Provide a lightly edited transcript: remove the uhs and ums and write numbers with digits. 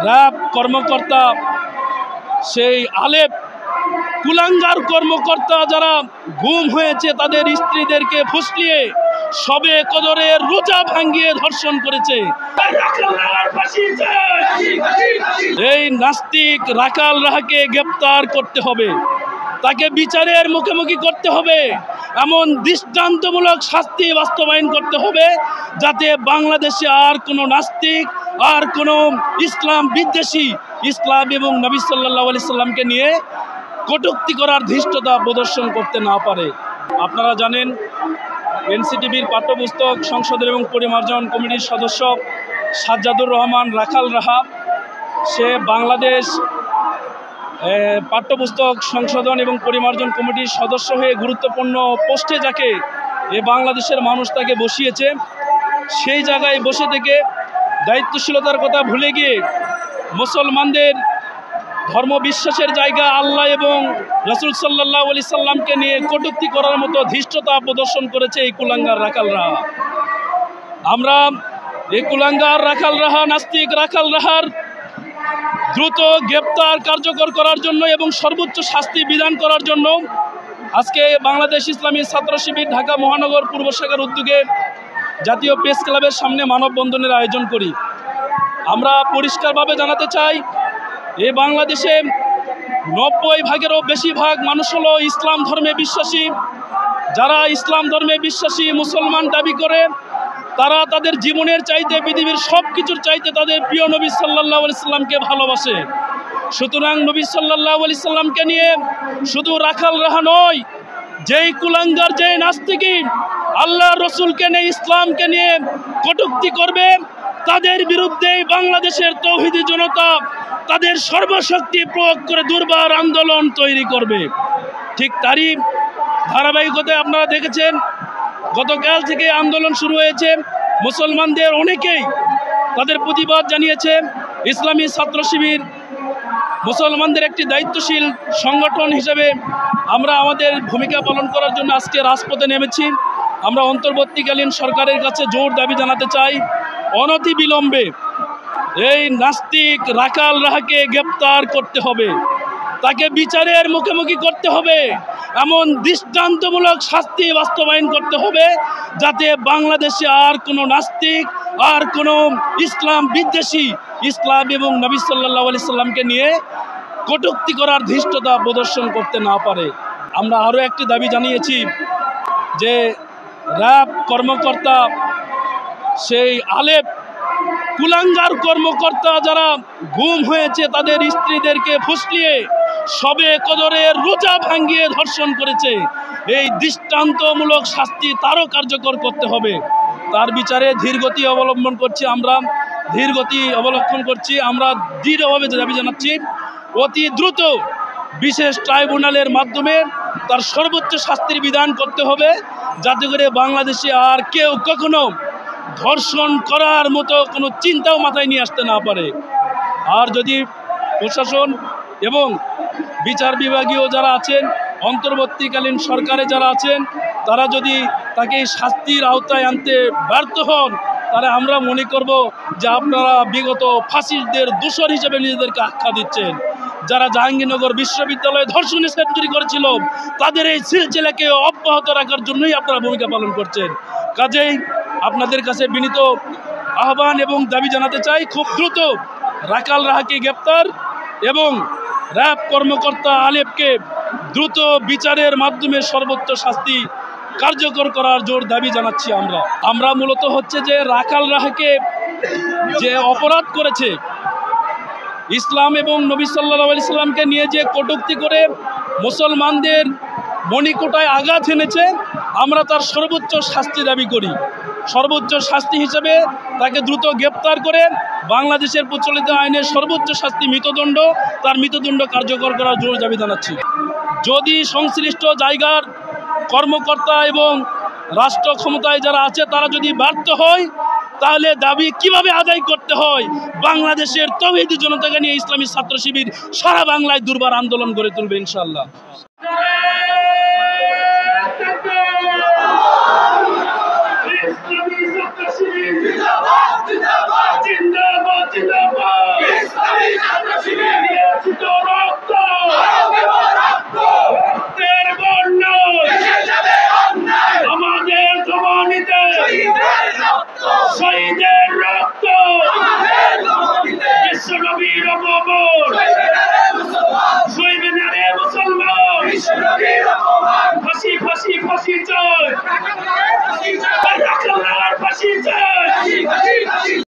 RAB কর্মকর্তা, সেই আলেপ কুলাঙ্গার কর্মকর্তা যারা গুম হয়েছে তাদের স্ত্রীদেরকে ফুসলিয়ে সবে কদরের রোজা ভাঙ্গিয়ে ধর্ষণ করেছে। এই নাস্তিক রাখাল রাহাকে গ্রেপ্তার করতে হবে, তাকে বিচারের মুখোমুখি করতে হবে, এমন দৃষ্টান্তমূলক শাস্তি বাস্তবায়ন করতে হবে যাতে বাংলাদেশে আর কোনো নাস্তিক, আর কোনো ইসলাম বিদ্বেষী, ইসলাম এবং নবী সাল্লাল্লাহু আলাইহি সাল্লামকে নিয়ে কটূক্তি করার ধৃষ্টতা প্রদর্শন করতে না পারে। আপনারা জানেন এনসিটিভির পাঠ্যপুস্তক সংশোধন এবং পরিমার্জন কমিটির সদস্য সাজ্জাদুর রহমান রাখাল রাহা, সে বাংলাদেশ পাঠ্যপুস্তক সংশোধন এবং পরিমার্জন কমিটির সদস্য হয়ে গুরুত্বপূর্ণ পোস্টে যাকে বাংলাদেশের মানুষ তাকে বসিয়েছে, সেই জায়গায় বসে থেকে দায়িত্বশীলতার কথা ভুলে গিয়ে মুসলমানদের ধর্ম বিশ্বাসের জায়গা আল্লাহ এবং রাসূল সাল্লাল্লাহু আলাইহি সাল্লামকে নিয়ে কটূক্তি করার মতো ধৃষ্টতা প্রদর্শন করেছে এই কুলাঙ্গার রাখাল রাহা। আমরা এই কুলাঙ্গার রাখাল রাহা, নাস্তিক রাখাল রাহার দ্রুত গ্রেপ্তার কার্যকর করার জন্য এবং সর্বোচ্চ শাস্তি বিধান করার জন্য আজকে বাংলাদেশ ইসলামী ছাত্র শিবির ঢাকা মহানগর পূর্ব শাখার উদ্যোগে জাতীয় প্রেস ক্লাবের সামনে মানববন্ধনের আয়োজন করি। আমরা পরিষ্কারভাবে জানাতে চাই, এই বাংলাদেশে 90%-এরও বেশি ভাগ মানুষ হলো ইসলাম ধর্মে বিশ্বাসী। যারা ইসলাম ধর্মে বিশ্বাসী মুসলমান দাবি করে, তারা তাদের জীবনের চাইতে, পৃথিবীর সব কিছুর চাইতে তাদের প্রিয় নবী সাল্লাল্লাহু আলাইহি সাল্লামকে ভালোবাসে। সুতরাং নবী সাল্লাল্লাহু আলাইহি সাল্লামকে নিয়ে শুধু রাখাল রাহা নয়, যেই কুলাঙ্গার, যেই নাস্তিকই আল্লাহ রসুলকে নিয়ে, ইসলামকে নিয়ে কটূক্তি করবে, তাদের বিরুদ্ধে বাংলাদেশের তৌহিদি জনতা তাদের সর্বশক্তি প্রয়োগ করে দুর্বার আন্দোলন তৈরি করবে। ঠিক তারই ধারাবাহিকতায় আপনারা দেখেছেন গতকাল থেকে আন্দোলন শুরু হয়েছে। মুসলমানদের অনেকেই তাদের প্রতিবাদ জানিয়েছে। ইসলামী ছাত্র শিবির মুসলমানদের একটি দায়িত্বশীল সংগঠন হিসেবে আমরা আমাদের ভূমিকা পালন করার জন্য আজকে রাজপথে নেমেছি। আমরা অন্তর্বর্তীকালীন সরকারের কাছে জোর দাবি জানাতে চাই, অনতি বিলম্বে এই নাস্তিক রাখাল রাহাকে গ্রেপ্তার করতে হবে, তাকে বিচারের মুখোমুখি করতে হবে, এমন দৃষ্টান্তমূলক শাস্তি বাস্তবায়ন করতে হবে যাতে বাংলাদেশে আর কোনো নাস্তিক, আর কোনো ইসলাম বিদ্বেষী, ইসলাম এবং নবী সাল্লাল্লাহু আলাইহি সাল্লামকে নিয়ে কটূক্তি করার ধৃষ্টতা প্রদর্শন করতে না পারে। আমরা আরও একটি দাবি জানিয়েছি যে র্যাব কর্মকর্তা, সেই আলেপ কুলাঙ্গার কর্মকর্তা যারা গুম হয়েছে তাদের স্ত্রীদেরকে ফুসলিয়ে সবে কদরের রোজা ভাঙ্গিয়ে ধর্ষণ করেছে, এই দৃষ্টান্তমূলক শাস্তি তারও কার্যকর করতে হবে। তার বিচারে ধীরগতি অবলম্বন করছি, আমরা ধীরগতি অবলম্বন করছি। আমরা দৃঢ়ভাবে দাবি জানাচ্ছি, অতি দ্রুত বিশেষ ট্রাইব্যুনালের মাধ্যমে তার সর্বোচ্চ শাস্তির বিধান করতে হবে যাতে করে বাংলাদেশে আর কেউ কখনো ধর্ষণ করার মতো কোনো চিন্তাও মাথায় নিয়ে আসতে না পারে। আর যদি প্রশাসন এবং বিচার বিভাগীয় যারা আছেন, অন্তর্বর্তীকালীন সরকারে যারা আছেন, তারা যদি তাকে শাস্তির আওতায় আনতে ব্যর্থ হন, তাহলে আমরা মনে করব যে আপনারা বিগত ফাসিস্টদের দোসর হিসেবে নিজেদেরকে আখ্যা দিচ্ছেন। যারা জাহাঙ্গীরনগর বিশ্ববিদ্যালয়ে ধর্ষণে সেঞ্চুরি করেছিল, তাদের এই সিলসিলাকে অব্যাহত রাখার জন্যই আপনারা ভূমিকা পালন করছেন। কাজেই আপনাদের কাছে বিনীত আহ্বান এবং দাবি জানাতে চাই, খুব দ্রুত রাখাল রাহাকে গ্রেপ্তার এবং র্যাব কর্মকর্তা আলেপকে দ্রুত বিচারের মাধ্যমে সর্বোচ্চ শাস্তি কার্যকর করার জোর দাবি জানাচ্ছি। আমরা মূলত হচ্ছে যে রাখাল রাহাকে যে অপরাধ করেছে, ইসলাম এবং নবী সাল্লাল্লাহু আলাইহি সাল্লামকে নিয়ে যে কটূক্তি করে মুসলমানদের মণিকোটায় আঘাত এনেছে, আমরা তার সর্বোচ্চ শাস্তি দাবি করি। সর্বোচ্চ শাস্তি হিসেবে তাকে দ্রুত গ্রেপ্তার করে বাংলাদেশের প্রচলিত আইনের সর্বোচ্চ শাস্তি মৃত্যুদণ্ড, তার মৃত্যুদণ্ড কার্যকর করার জোর দাবি জানাচ্ছি। যদি সংশ্লিষ্ট জায়গার কর্মকর্তা এবং রাষ্ট্র ক্ষমতায় যারা আছে তারা যদি ব্যর্থ হয়, তাহলে দাবি কিভাবে আদায় করতে হয়, বাংলাদেশের তৌহিদি জনতাকে নিয়ে ইসলামী ছাত্র শিবির সারা বাংলায় দুর্বার আন্দোলন গড়ে তুলবে ইনশাআল্লাহ। জিন্দাবাদ জিন্দাবাদ জিন্দাবাদ ফাঁসি ফাঁসি ফাঁসি চাই, ফাঁসি চাই।